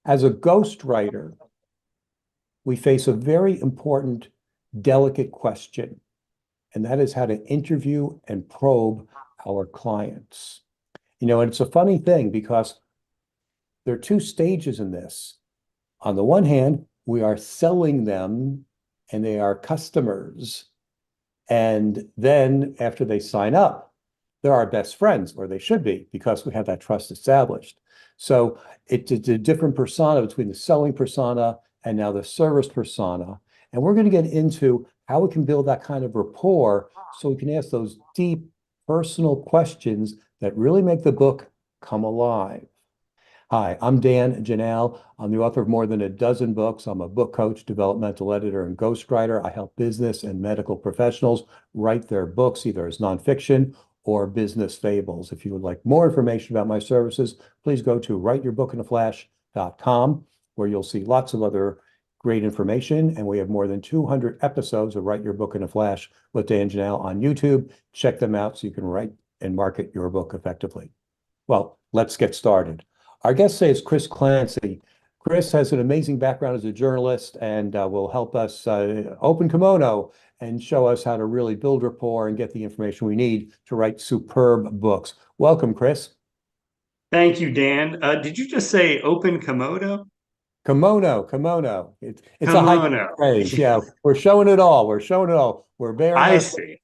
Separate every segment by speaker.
Speaker 1: As a ghostwriter, we face a very important, delicate question, and that is how to interview and probe our clients. And it's a funny thing because there are two stages in this. On the one hand, we are selling them and they are customers. And then after they sign up, they're our best friends, or they should be, because we have that trust established. So it's a different persona between the selling persona and now the service persona. And we're going to get into how we can build that kind of rapport so we can ask those deep personal questions that really make the book come alive. Hi, I'm Dan Janal. I'm the author of more than a dozen books. I'm a book coach, developmental editor, and ghostwriter. I help business and medical professionals write their books either as nonfiction or business fables. If you would like more information about my services, please go to writeyourbookinaflash.com, where you'll see lots of other great information. And we have more than 200 episodes of Write Your Book in a Flash with Dan Janal on YouTube. Check them out so you can write and market your book effectively. Well, let's get started. Our guest today is Chris Clancy. Chris has an amazing background as a journalist and will help us open kimono and show us how to really build rapport and get the information we need to write superb books. Welcome, Chris.
Speaker 2: Thank you, Dan. Did you just say open Komodo?
Speaker 1: Kimono. It's a high
Speaker 2: Kimono.
Speaker 1: phrase. Yeah, we're showing it all. We're showing it all. We're bearing
Speaker 2: I
Speaker 1: our
Speaker 2: see.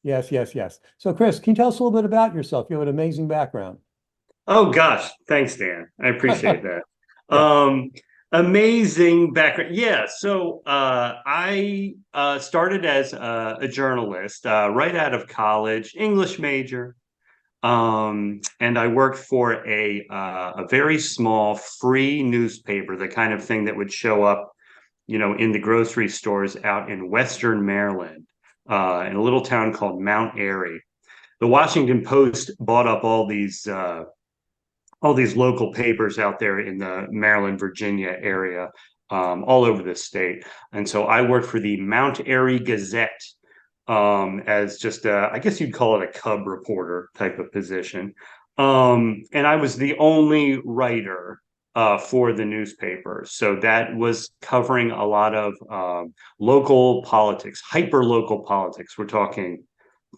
Speaker 1: yes, yes, yes. So, Chris, can you tell us a little bit about yourself? You have an amazing background.
Speaker 2: Oh gosh, thanks, Dan. I appreciate that.
Speaker 1: Yeah.
Speaker 2: Um, Amazing background. Yeah, so I started as a journalist right out of college, English major. And I worked for a very small free newspaper, the kind of thing that would show up, in the grocery stores out in Western Maryland, in a little town called Mount Airy. The Washington Post bought up all these local papers out there in the Maryland, Virginia area, all over the state. And so I worked for the Mount Airy Gazette, as just I guess you'd call it a cub reporter type of position. And I was the only writer for the newspaper. So that was covering a lot of local politics, hyper local politics. We're talking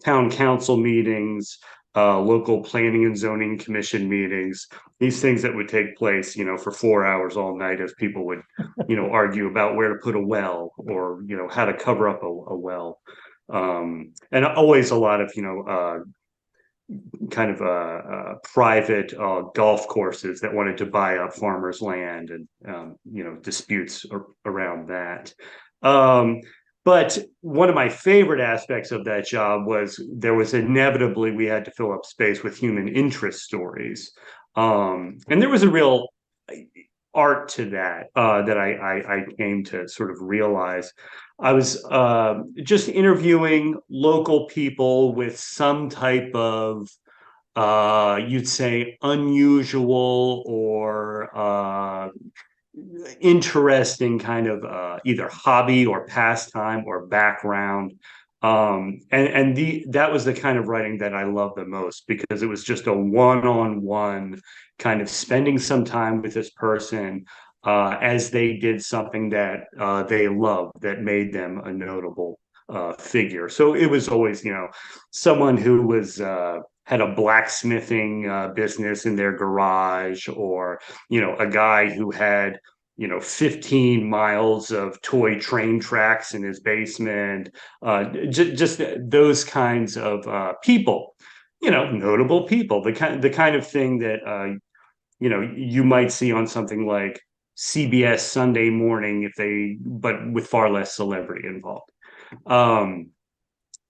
Speaker 2: town council meetings, local planning and zoning commission meetings, these things that would take place, for 4 hours all night as people would, argue about where to put a well or, how to cover up a well. And always a lot of, kind of private golf courses that wanted to buy up farmers' land and disputes around that. Um, but one of my favorite aspects of that job was there was inevitably we had to fill up space with human interest stories, and there was a real art to that that I came to sort of realize. I was just interviewing local people with some type of you'd say unusual or interesting kind of either hobby or pastime or background. And the that was the kind of writing that I loved the most because it was just a one-on-one kind of spending some time with this person as they did something that they loved that made them a notable figure. So it was always, someone who was had a blacksmithing business in their garage, or a guy who had 15 miles of toy train tracks in his basement, just those kinds of people, notable people, the kind of thing that you might see on something like CBS Sunday Morning but with far less celebrity involved. Um,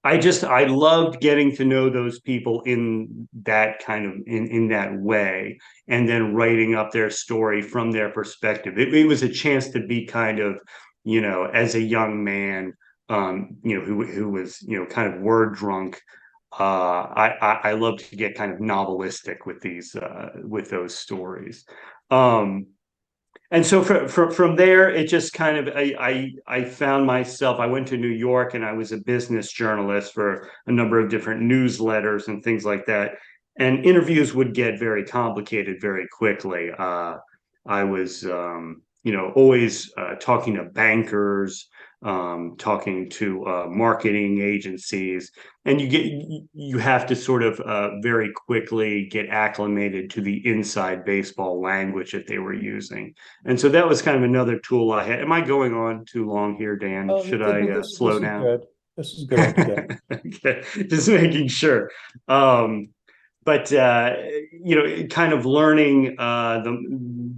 Speaker 2: I loved getting to know those people in that kind of in that way, and then writing up their story from their perspective. It was a chance to be kind of, as a young man, who was, kind of word drunk. I love to get kind of novelistic with these with those stories. Um, and so from there, it just kind of I found myself. I went to New York and I was a business journalist for a number of different newsletters and things like that. And interviews would get very complicated very quickly. I was, always talking to bankers, talking to marketing agencies, and you have to sort of very quickly get acclimated to the inside baseball language that they were using. And so that was kind of another tool I had. Am I going on too long here, Dan?
Speaker 1: Oh,
Speaker 2: Should I slow
Speaker 1: this is
Speaker 2: down?
Speaker 1: good. This is good. Yeah.
Speaker 2: Okay, just making sure. Um, but kind of learning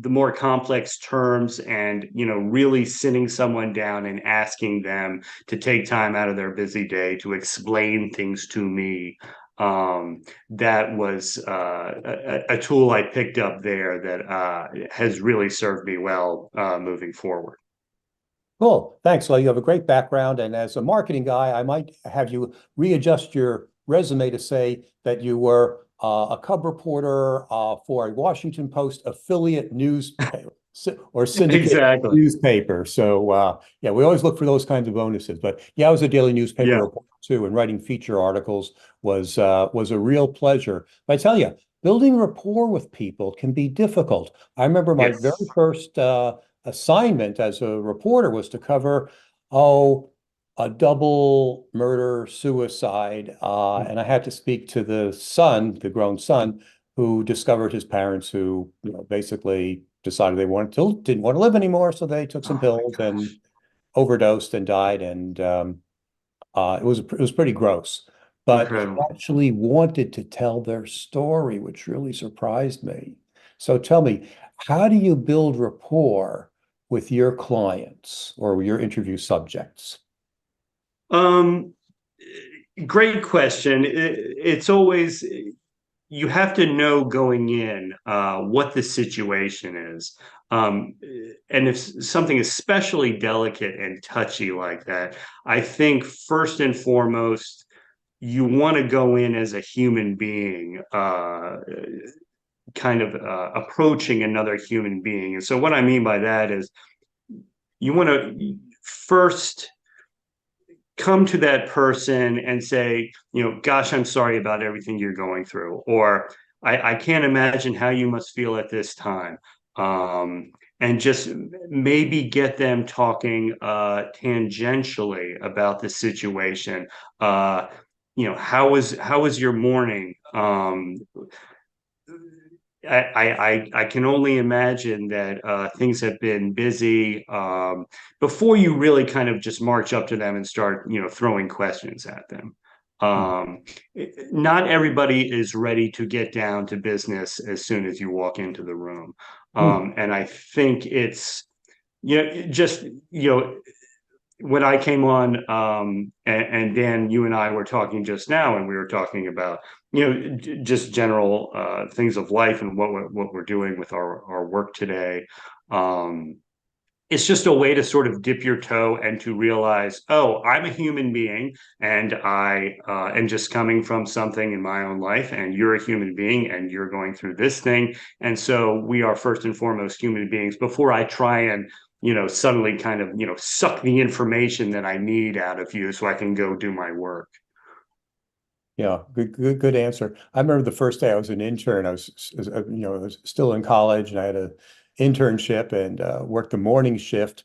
Speaker 2: the more complex terms, and really sitting someone down and asking them to take time out of their busy day to explain things to me. That was a tool I picked up there that has really served me well moving forward.
Speaker 1: Cool. Thanks. Well, you have a great background. And as a marketing guy, I might have you readjust your resume to say that you were a cub reporter for a Washington Post affiliate newspaper or syndicate
Speaker 2: Exactly.
Speaker 1: newspaper. So, yeah, we always look for those kinds of bonuses. But yeah, I was a daily newspaper
Speaker 2: Yeah.
Speaker 1: reporter too, and writing feature articles was a real pleasure. But I tell you, building rapport with people can be difficult. I remember my very
Speaker 2: Yes.
Speaker 1: first assignment as a reporter was to cover, oh, a double murder suicide. And I had to speak to the son, the grown son, who discovered his parents who, basically decided they didn't want to live anymore. So they took some
Speaker 2: Oh my
Speaker 1: pills and
Speaker 2: gosh.
Speaker 1: overdosed and died. And it was pretty gross. But he
Speaker 2: Incredible.
Speaker 1: actually wanted to tell their story, which really surprised me. So tell me, how do you build rapport with your clients or your interview subjects?
Speaker 2: Um, Great question. It's always, you have to know going in what the situation is. Um, and if something especially delicate and touchy like that, I think first and foremost, you want to go in as a human being, kind of approaching another human being. And so, what I mean by that is you want to first come to that person and say, gosh, I'm sorry about everything you're going through, or I can't imagine how you must feel at this time. And just maybe get them talking tangentially about the situation. How was your morning? I can only imagine that things have been busy, before you really kind of just march up to them and start, throwing questions at them.
Speaker 1: Hmm.
Speaker 2: Um, Not everybody is ready to get down to business as soon as you walk into the room.
Speaker 1: Hmm.
Speaker 2: And I think it's, just, when I came on, and Dan, you and I were talking just now, and we were talking about, just general things of life and what we're doing with our work today. Um, it's just a way to sort of dip your toe and to realize, oh, I'm a human being, and I am just coming from something in my own life, and you're a human being, and you're going through this thing, and so we are first and foremost human beings. Before I try and suddenly kind of suck the information that I need out of you so I can go do my work.
Speaker 1: Yeah, good answer. I remember the first day I was an intern. I was still in college, and I had a internship and worked the morning shift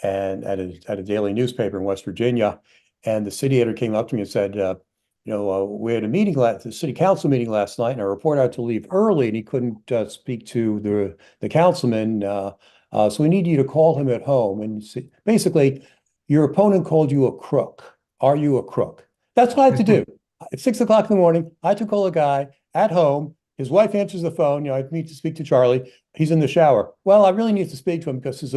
Speaker 1: and at a daily newspaper in West Virginia. And the city editor came up to me and said, we had the city council meeting last night, and our reporter had to leave early, and he couldn't speak to the councilman. So we need you to call him at home. And basically, your opponent called you a crook. Are you a crook? That's what I had to do. At 6 o'clock in the morning, I had to call a guy at home. His wife answers the phone. I need to speak to Charlie. He's in the shower. Well, I really need to speak to him because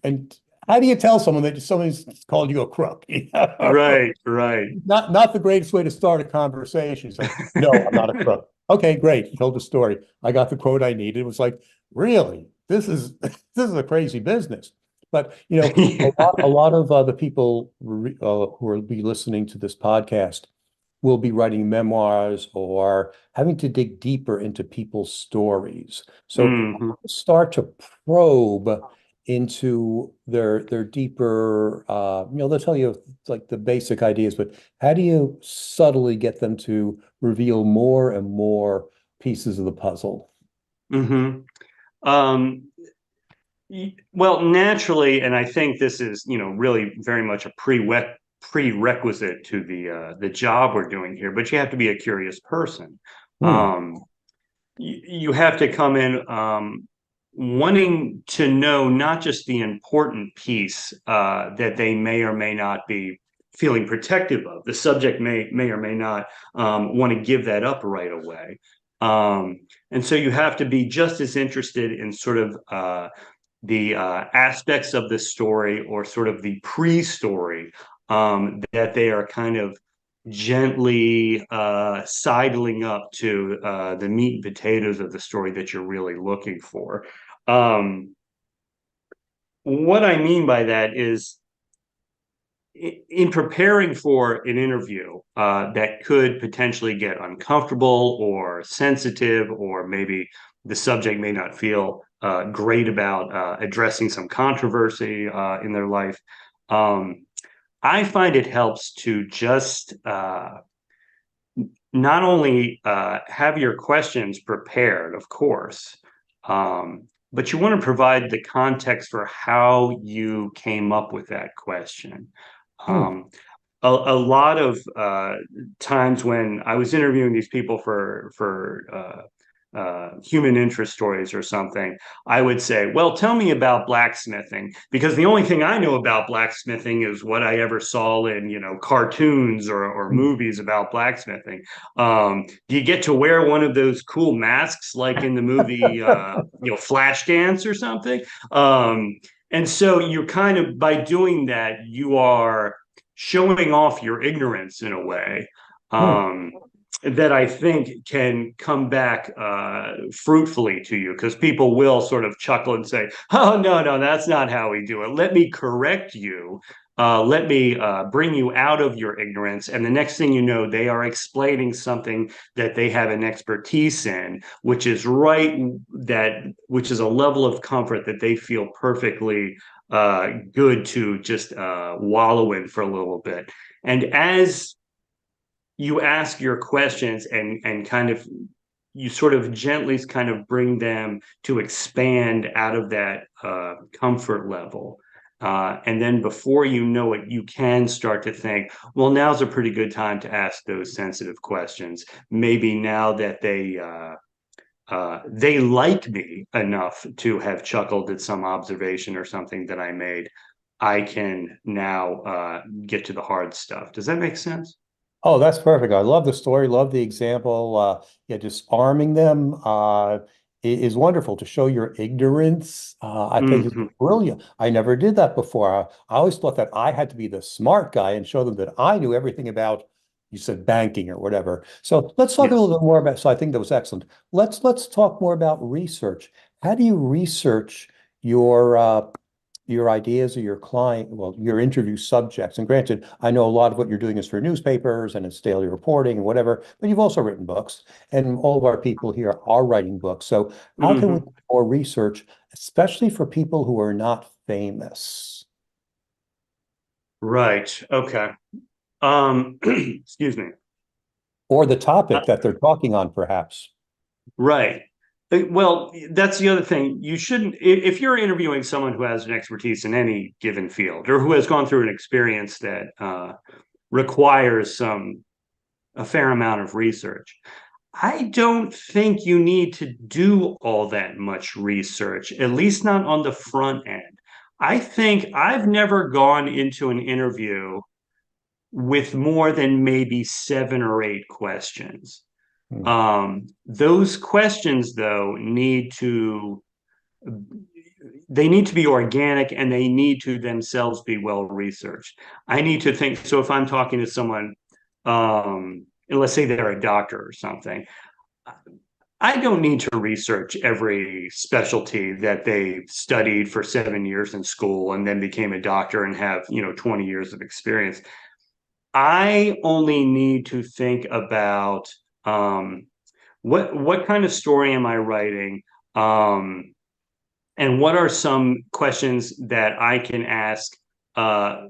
Speaker 1: and how do you tell someone that someone's called you a crook?
Speaker 2: Right, right.
Speaker 1: Not the greatest way to start a conversation. It's like, no, I'm not a crook. Okay, great. He told the story. I got the quote I needed. It was like, really, this is this is a crazy business. But
Speaker 2: Yeah.
Speaker 1: a lot of the people who will be listening to this podcast will be writing memoirs or having to dig deeper into people's stories. So
Speaker 2: Mhm.
Speaker 1: start to probe into their deeper, they'll tell you like the basic ideas, but how do you subtly get them to reveal more and more pieces of the puzzle?
Speaker 2: Mhm. Um, Well, naturally, and I think this is, really very much a prerequisite to the job we're doing here, but you have to be a curious person.
Speaker 1: Hmm.
Speaker 2: Um, you have to come in wanting to know not just the important piece that they may or may not be feeling protective of. The subject may or may not want to give that up right away. And so you have to be just as interested in sort of the aspects of the story or sort of the pre-story that they are kind of gently sidling up to the meat and potatoes of the story that you're really looking for. Um, what I mean by that is in preparing for an interview that could potentially get uncomfortable or sensitive, or maybe the subject may not feel great about addressing some controversy in their life. Um, I find it helps to just not only have your questions prepared, of course, but you want to provide the context for how you came up with that question.
Speaker 1: Hmm.
Speaker 2: Um, a lot of times when I was interviewing these people for human interest stories or something, I would say, "Well, tell me about blacksmithing," because the only thing I know about blacksmithing is what I ever saw in cartoons or movies about blacksmithing. Do you get to wear one of those cool masks like in the movie Flashdance or something? And so you're kind of, by doing that, you are showing off your ignorance in a way
Speaker 1: Hmm.
Speaker 2: that I think can come back fruitfully to you, because people will sort of chuckle and say, "Oh, no, no, that's not how we do it. Let me correct you. Let me bring you out of your ignorance." And the next thing you know, they are explaining something that they have an expertise in, which is which is a level of comfort that they feel perfectly good to just wallow in for a little bit. And as you ask your questions and kind of you sort of gently kind of bring them to expand out of that comfort level. And then before you know it, you can start to think, well, now's a pretty good time to ask those sensitive questions. Maybe now that they like me enough to have chuckled at some observation or something that I made, I can now get to the hard stuff. Does that make sense?
Speaker 1: Oh, that's perfect. I love the story, love the example. Yeah, just arming them is wonderful to show your ignorance. I think it's
Speaker 2: Mhm.
Speaker 1: brilliant. I never did that before. I always thought that I had to be the smart guy and show them that I knew everything about, you said banking or whatever. So let's talk a
Speaker 2: Yes.
Speaker 1: little bit more about, so I think that was excellent. Let's talk more about research. How do you research your your ideas or your client, well, your interview subjects? And granted, I know a lot of what you're doing is for newspapers and it's daily reporting and whatever, but you've also written books, and all of our people here are writing books. So how can we do
Speaker 2: Hmm.
Speaker 1: more research, especially for people who are not famous?
Speaker 2: Right. Okay. Excuse me.
Speaker 1: Or the
Speaker 2: Uh,
Speaker 1: topic that they're talking on, perhaps.
Speaker 2: right. Well, that's the other thing. You shouldn't, if you're interviewing someone who has an expertise in any given field or who has gone through an experience that requires a fair amount of research, I don't think you need to do all that much research, at least not on the front end. I think I've never gone into an interview with more than maybe 7 or 8 questions.
Speaker 1: Hmm.
Speaker 2: Those questions, though, they need to be organic, and they need to themselves be well researched. I need to think. So if I'm talking to someone, and let's say they're a doctor or something, I don't need to research every specialty that they studied for 7 years in school and then became a doctor and have 20 years of experience. I only need to think about um, what kind of story am I writing, um, and what are some questions that I can ask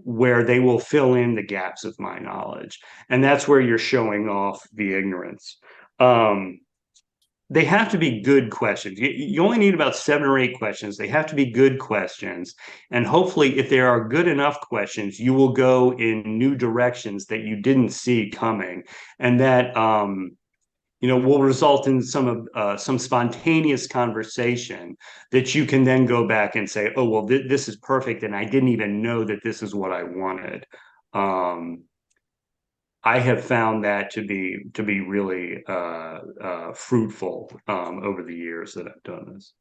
Speaker 2: where they will fill in the gaps of my knowledge, and that's where you're showing off the ignorance. Um, they have to be good questions. You only need about 7 or 8 questions. They have to be good questions. And hopefully, if there are good enough questions, you will go in new directions that you didn't see coming. And that will result in some spontaneous conversation that you can then go back and say, oh, well, this is perfect. And I didn't even know that this is what I wanted. Um, I have found that to be really fruitful over the years that I've done this.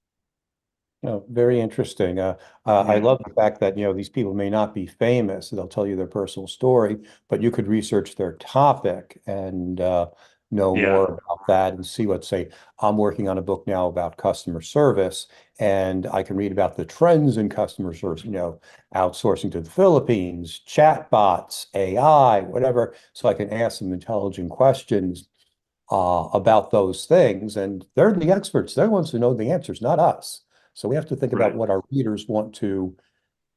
Speaker 1: Oh, very interesting. I
Speaker 2: Yeah,
Speaker 1: love the fact that, these people may not be famous. They'll tell you their personal story, but you could research their topic and know
Speaker 2: yeah,
Speaker 1: more about that and see what, say, I'm working on a book now about customer service, and I can read about the trends in customer service, outsourcing to the Philippines, chatbots, AI, whatever. So I can ask some intelligent questions about those things. And they're the experts. They're the ones who know the answers, not us. So we have to think about
Speaker 2: right.
Speaker 1: what our readers want to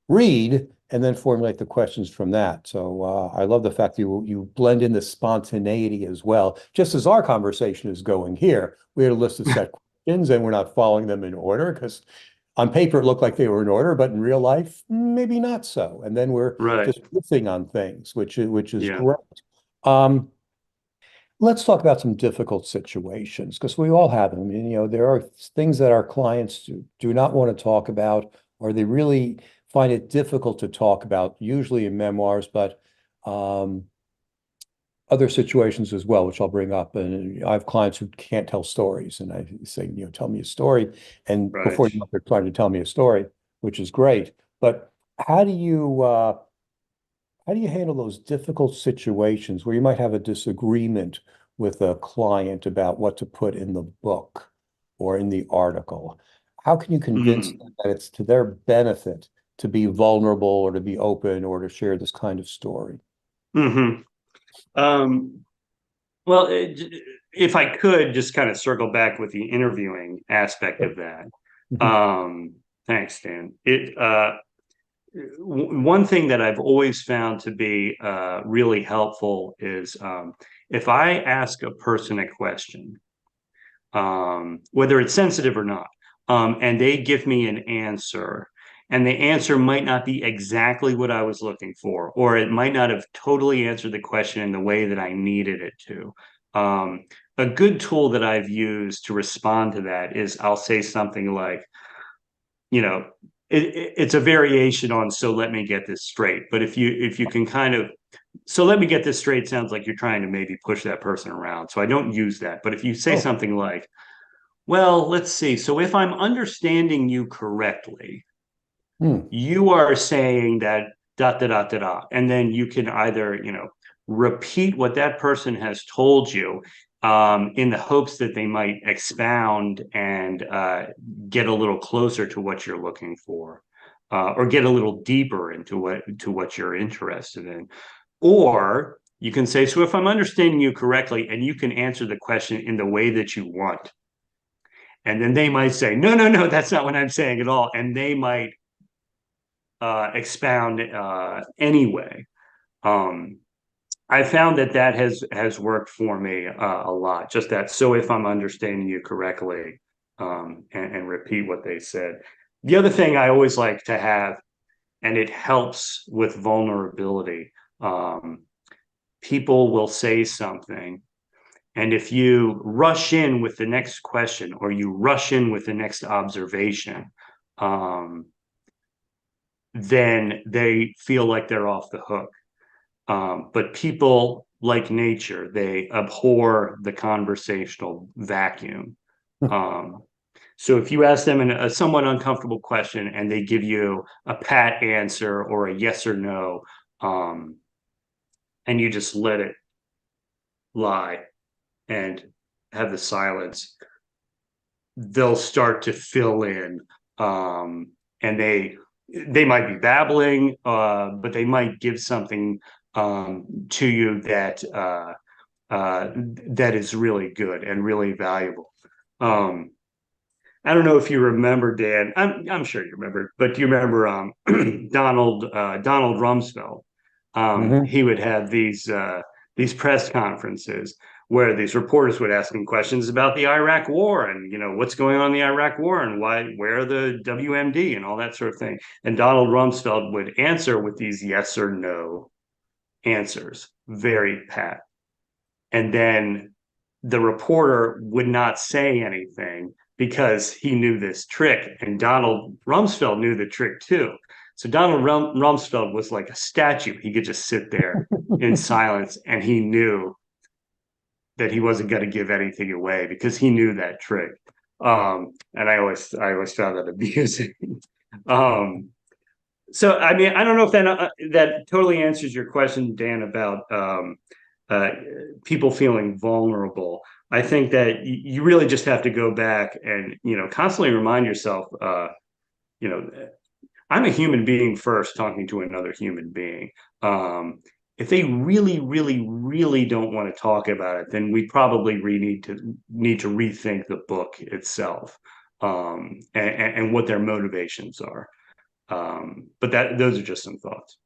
Speaker 1: read and then formulate the questions from that. So I love the fact that you blend in the spontaneity as well. Just as our conversation is going here, we had a list of set questions and we're not following them in order because on paper it looked like they were in order, but in real life, maybe not so. And then we're
Speaker 2: Right.
Speaker 1: just riffing on things, which is
Speaker 2: Yeah.
Speaker 1: great. Um, Let's talk about some difficult situations because we all have them. And, there are things that our clients do not want to talk about, or they really find it difficult to talk about, usually in memoirs, but um, other situations as well, which I'll bring up. And I have clients who can't tell stories, and I say, tell me a story. And
Speaker 2: Right.
Speaker 1: before you know, they're trying to tell me a story, which is great. But how do you uh, how do you handle those difficult situations where you might have a disagreement with a client about what to put in the book or in the article? How can you convince
Speaker 2: Mm.
Speaker 1: them that it's to their benefit to be vulnerable or to be open or to share this kind of story?
Speaker 2: Hmm. Um, well, if I could just kind of circle back with the interviewing aspect of that.
Speaker 1: Mhm.
Speaker 2: Um, Thanks, Dan. One thing that I've always found to be really helpful is if I ask a person a question, whether it's sensitive or not, and they give me an answer, and the answer might not be exactly what I was looking for, or it might not have totally answered the question in the way that I needed it to. A good tool that I've used to respond to that is I'll say something like, you know, it's a variation on "so let me get this straight." But if you can kind of "so let me get this straight" sounds like you're trying to maybe push that person around. So I don't use that. But if you say
Speaker 1: Oh,
Speaker 2: something like, well, let's see. So if I'm understanding you correctly,
Speaker 1: hmm.
Speaker 2: you are saying that dot dot dot dot dot, and then you can either, repeat what that person has told you, in the hopes that they might expound and get a little closer to what you're looking for, or get a little deeper into what you're interested in, or you can say, so if I'm understanding you correctly, and you can answer the question in the way that you want. And then they might say, no, no, no, that's not what I'm saying at all. And they might expound anyway. Um, I found that has worked for me a lot. Just that. So if I'm understanding you correctly, and repeat what they said. The other thing I always like to have, and it helps with vulnerability. People will say something, and if you rush in with the next question or you rush in with the next observation, um, then they feel like they're off the hook. But people, like nature, they abhor the conversational vacuum. Um, so if you ask them a somewhat uncomfortable question and they give you a pat answer or a yes or no, um, and you just let it lie and have the silence, they'll start to fill in, and they might be babbling, but they might give something to you that is really good and really valuable. um, I don't know if you remember, Dan. I'm sure you remember, but do you remember Donald Rumsfeld?
Speaker 1: Mhm.
Speaker 2: He would have these press conferences where these reporters would ask him questions about the Iraq War and, what's going on in the Iraq War and where are the WMD and all that sort of thing. And Donald Rumsfeld would answer with these yes or no answers, very pat. And then the reporter would not say anything because he knew this trick, and Donald Rumsfeld knew the trick too. So Donald Rumsfeld was like a statue. He could just sit there in silence, and he knew that he wasn't going to give anything away because he knew that trick. And I always found that amusing. So I mean, I don't know if that totally answers your question, Dan, about people feeling vulnerable. I think that you really just have to go back and constantly remind yourself, I'm a human being first, talking to another human being. If they really, really, really don't want to talk about it, then we probably need to rethink the book itself, and what their motivations are. But those are just some thoughts.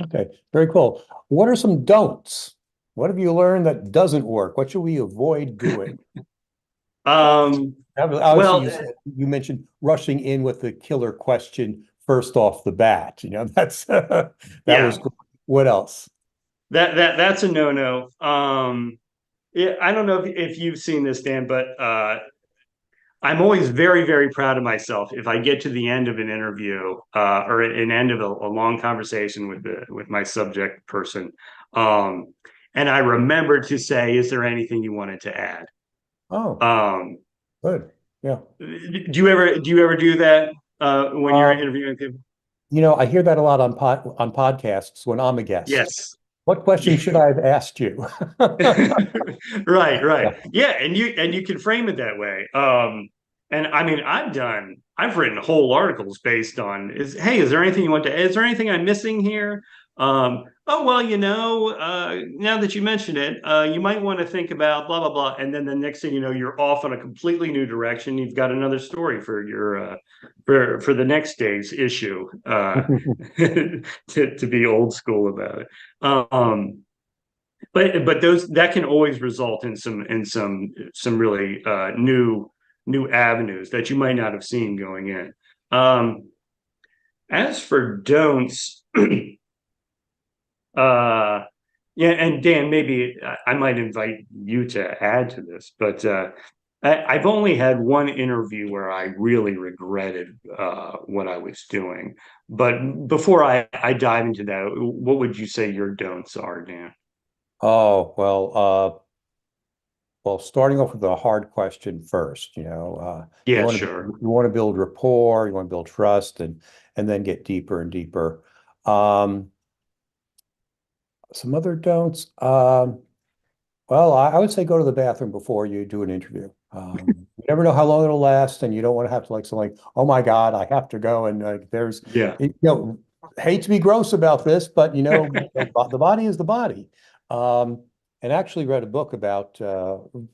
Speaker 1: Okay, very cool. What are some don'ts? What have you learned that doesn't work? What should we avoid doing? Obviously,
Speaker 2: Well,
Speaker 1: you mentioned rushing in with the killer question first off the bat. That's that was
Speaker 2: yeah,
Speaker 1: cool. What else?
Speaker 2: that's a no-no. Yeah, I don't know if you've seen this, Dan, but I'm always very, very proud of myself if I get to the end of an interview, or an end of a long conversation with my subject person, and I remember to say, "Is there anything you wanted to add?"
Speaker 1: Oh,
Speaker 2: Um,
Speaker 1: good. Yeah.
Speaker 2: do you ever do that when you're
Speaker 1: Um,
Speaker 2: interviewing people?
Speaker 1: I hear that a lot on podcasts when I'm a guest.
Speaker 2: Yes.
Speaker 1: What question should I have asked you?
Speaker 2: Right, right.
Speaker 1: Yeah.
Speaker 2: Yeah, and you can frame it that way. And I mean, I've written whole articles based on is there anything you want to, is there anything I'm missing here? Oh well, now that you mention it, you might want to think about blah blah blah. And then the next thing you know, you're off on a completely new direction. You've got another story for your for the next day's issue, to be old school about it. But those that can always result in some really new avenues that you might not have seen going in. As for don'ts, yeah, and Dan, maybe I might invite you to add to this, but I've only had one interview where I really regretted what I was doing. But before I dive into that, what would you say your don'ts are, Dan?
Speaker 1: Oh, well, starting off with a hard question first, you
Speaker 2: Yeah,
Speaker 1: want to
Speaker 2: sure.
Speaker 1: you want to build rapport, you want to build trust, and then get deeper and deeper. Um, some other don'ts. Well, I would say go to the bathroom before you do an interview. You never know how long it'll last, and you don't want to have to like something like, oh my God, I have to go. And
Speaker 2: Yeah.
Speaker 1: hate to be gross about this, but the body is the body. And actually read a book about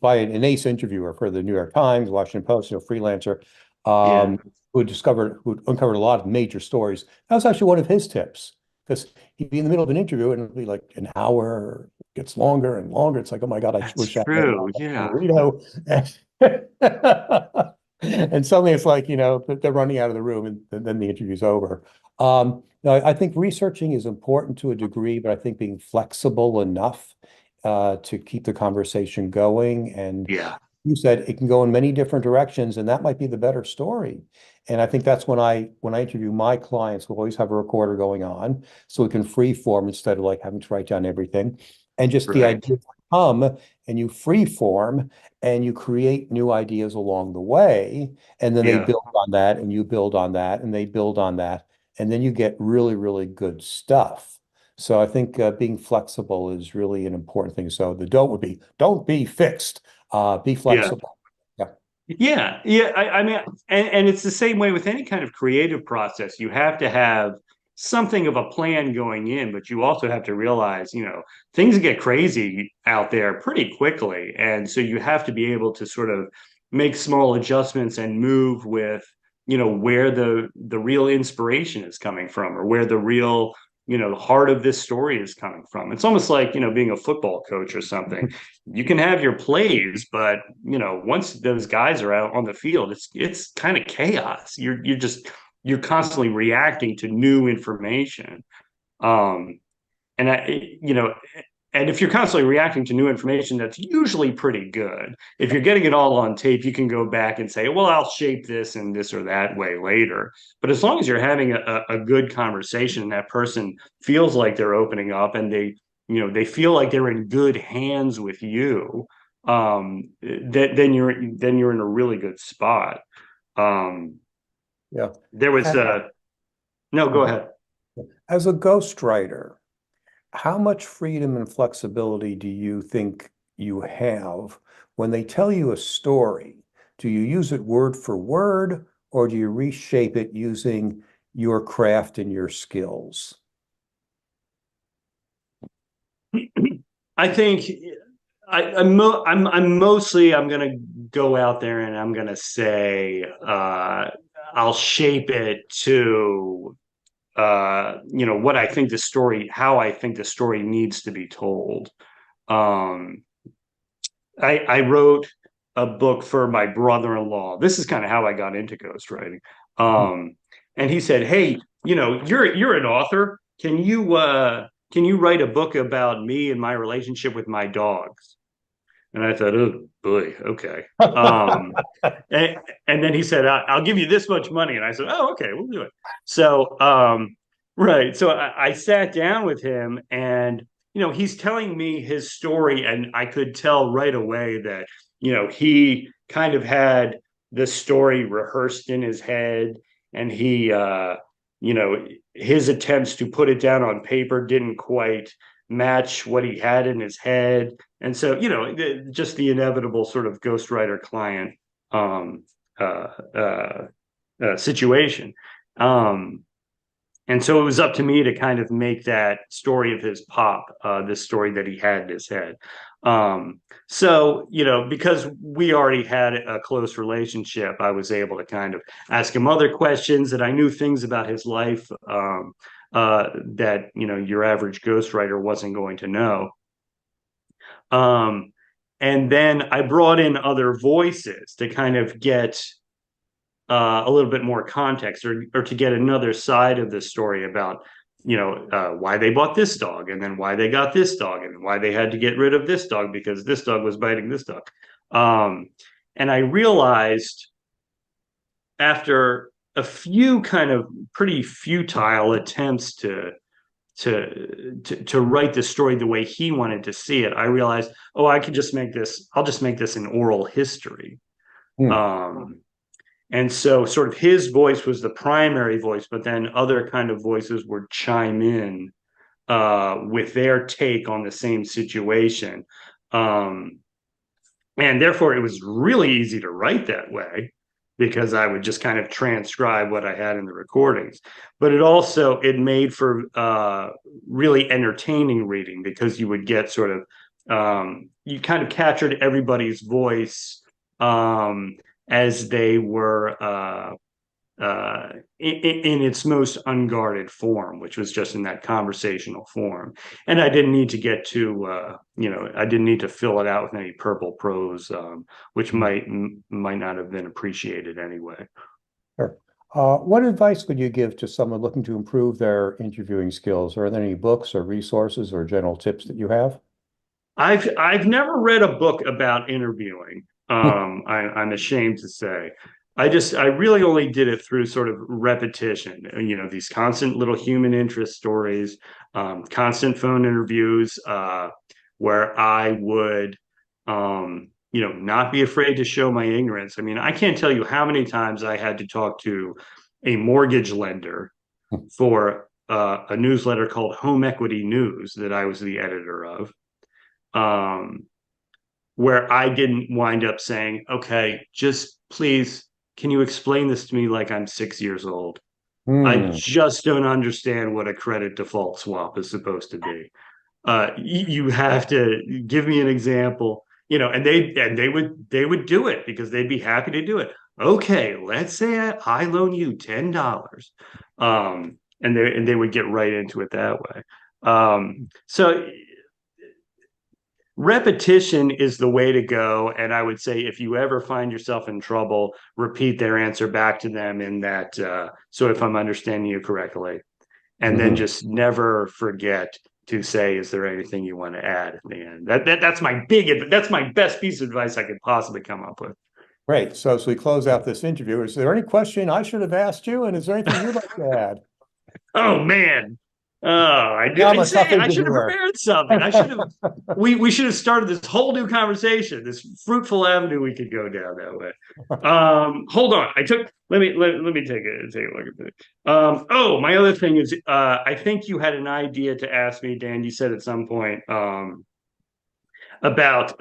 Speaker 1: by an ace interviewer for the New York Times, Washington Post, freelancer,
Speaker 2: Yeah.
Speaker 1: who uncovered a lot of major stories. That was actually one of his tips because he'd be in the middle of an interview and it'd be like an hour, gets longer and longer. It's like, oh my God, I
Speaker 2: That's
Speaker 1: wish I had
Speaker 2: true.
Speaker 1: a
Speaker 2: Yeah.
Speaker 1: burrito. And suddenly it's like, they're running out of the room and then the interview's over. I think researching is important to a degree, but I think being flexible enough to keep the conversation going. And
Speaker 2: Yeah.
Speaker 1: you said it can go in many different directions, and that might be the better story. And I think that's when I interview my clients, we'll always have a recorder going on so we can free form instead of like having to write down everything. And just the
Speaker 2: Right.
Speaker 1: idea come and you free form and you create new ideas along the way, and then they
Speaker 2: Yeah.
Speaker 1: build on that, and you build on that, and they build on that, and then you get really, really good stuff. So I think being flexible is really an important thing. So the don't would be don't be fixed. Be
Speaker 2: Yeah.
Speaker 1: flexible. Yeah.
Speaker 2: Yeah. Yeah. I mean, and it's the same way with any kind of creative process. You have to have something of a plan going in, but you also have to realize, things get crazy out there pretty quickly. And so you have to be able to sort of make small adjustments and move with, where the real inspiration is coming from, or where the real, the heart of this story is coming from. It's almost like, being a football coach or something. You can have your plays, but once those guys are out on the field, it's kind of chaos. You're constantly reacting to new information. Um, and and if you're constantly reacting to new information, that's usually pretty good. If you're getting it all on tape, you can go back and say, well, I'll shape this in this or that way later. But as long as you're having a good conversation and that person feels like they're opening up and they feel like they're in good hands with you, then you're in a really good spot. Um,
Speaker 1: Yeah.
Speaker 2: there was no, go
Speaker 1: Mhm.
Speaker 2: ahead.
Speaker 1: As a ghostwriter, how much freedom and flexibility do you think you have when they tell you a story? Do you use it word for word, or do you reshape it using your craft and your skills?
Speaker 2: I think I'm mostly I'm gonna go out there and I'm gonna say I'll shape it to what I think the story how I think the story needs to be told. Um I wrote a book for my brother-in-law. This is kind of how I got into ghostwriting. Um and he said, "Hey, you're an author. Can you write a book about me and my relationship with my dogs?" And I thought, oh boy, okay. And, and then he said, I'll give you this much money. And I said, oh, okay, we'll do it. So, right. So I sat down with him and, he's telling me his story. And I could tell right away that, he kind of had the story rehearsed in his head and you know, his attempts to put it down on paper didn't quite match what he had in his head. And so, just the inevitable sort of ghostwriter client um, uh, uh, situation. Um, and so it was up to me to kind of make that story of his pop, this story that he had in his head. So, because we already had a close relationship, I was able to kind of ask him other questions that I knew things about his life that, your average ghostwriter wasn't going to know. Um, and then I brought in other voices to kind of get a little bit more context or to get another side of the story about, why they bought this dog and then why they got this dog and why they had to get rid of this dog because this dog was biting this dog. Um, and I realized after a few kind of pretty futile attempts to write the story the way he wanted to see it, I realized, oh, I'll just make this an oral history.
Speaker 1: Hmm.
Speaker 2: Um, and so sort of his voice was the primary voice, but then other kind of voices would chime in with their take on the same situation. Um, and therefore, it was really easy to write that way because I would just kind of transcribe what I had in the recordings. But it made for really entertaining reading because you would get sort of you kind of captured everybody's voice as they were in its most unguarded form, which was just in that conversational form. And I didn't need to I didn't need to fill it out with any purple prose, which might not have been appreciated anyway.
Speaker 1: Sure. What advice would you give to someone looking to improve their interviewing skills? Are there any books or resources or general tips that you have?
Speaker 2: I've never read a book about interviewing. I'm ashamed to say. I really only did it through sort of repetition. These constant little human interest stories, constant phone interviews, where I would, not be afraid to show my ignorance. I mean, I can't tell you how many times I had to talk to a mortgage lender for a newsletter called Home Equity News that I was the editor of, um, where I didn't wind up saying, okay, just please, can you explain this to me like I'm 6 years old? I
Speaker 1: Hmm.
Speaker 2: just don't understand what a credit default swap is supposed to be. You have to give me an example, and they would do it because they'd be happy to do it. Okay, let's say I loan you $10. and they would get right into it that way. So repetition is the way to go. And I would say if you ever find yourself in trouble, repeat their answer back to them in that, so if I'm understanding you correctly, and then just never forget to say, is there anything you want to add at the end? That's my best piece of advice I could possibly come up with.
Speaker 1: Great. So as we close out this interview, is there any question I should have asked you? And is there anything you'd like to add?
Speaker 2: Oh man. Oh, I do.
Speaker 1: Now I'm a tough
Speaker 2: I should have
Speaker 1: interviewer.
Speaker 2: prepared something. I should have. We should have started this whole new conversation, this fruitful avenue we could go down that way. Hold on. Let me take a look at it. Oh, my other thing is, I think you had an idea to ask me, Dan. You said at some point about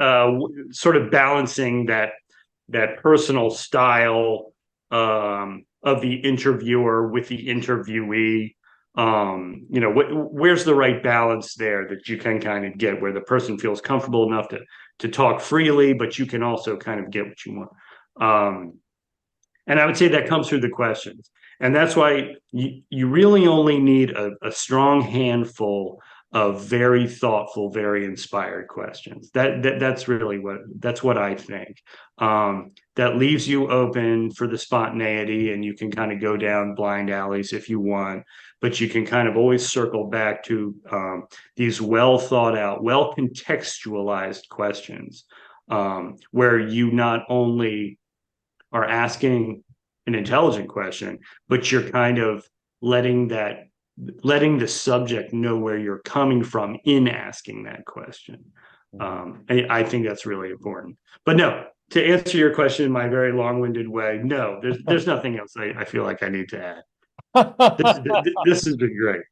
Speaker 2: sort of balancing that personal style of the interviewer with the interviewee. Where's the right balance there that you can kind of get where the person feels comfortable enough to talk freely, but you can also kind of get what you want. And I would say that comes through the questions. And that's why you really only need a strong handful of very thoughtful, very inspired questions. That's really what I think. That leaves you open for the spontaneity, and you can kind of go down blind alleys if you want, but you can kind of always circle back to these well thought out, well contextualized questions, where you not only are asking an intelligent question, but you're kind of letting the subject know where you're coming from in asking that question. I think that's really important. But no, to answer your question in my very long-winded way, no, there's nothing else I feel like I need to add. This has been great.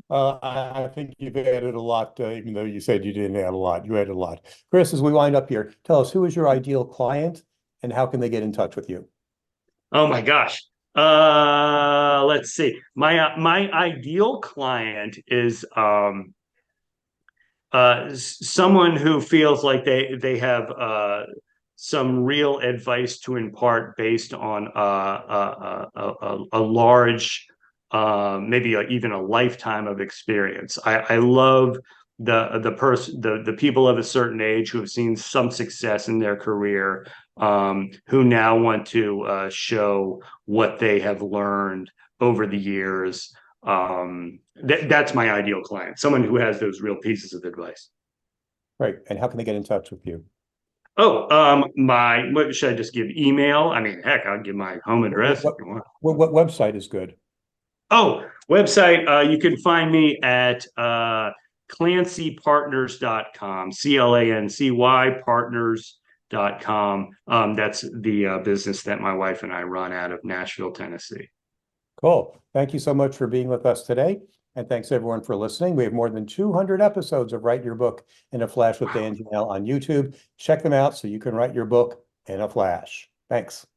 Speaker 1: I think you've added a lot, even though you said you didn't add a lot. You added a lot. Chris, as we wind up here, tell us, who is your ideal client and how can they get in touch with you?
Speaker 2: Oh my gosh. Let's see. My ideal client is someone who feels like they have some real advice to impart based on a large, maybe even a lifetime of experience. I love the people of a certain age who have seen some success in their career, who now want to show what they have learned over the years. That's my ideal client, someone who has those real pieces of advice.
Speaker 1: Right. And how can they get in touch with you?
Speaker 2: Oh, what should I just give? Email? I mean, heck, I'll give my home address if you want.
Speaker 1: What website is good?
Speaker 2: Oh, website. You can find me at clancypartners.com, CLANCY partners.com. That's the business that my wife and I run out of Nashville, Tennessee.
Speaker 1: Cool. Thank you so much for being with us today. And thanks everyone for listening. We have more than 200 episodes of Write Your Book in a Flash with Dan Janal on YouTube. Check them out so you can write your book in a flash. Thanks.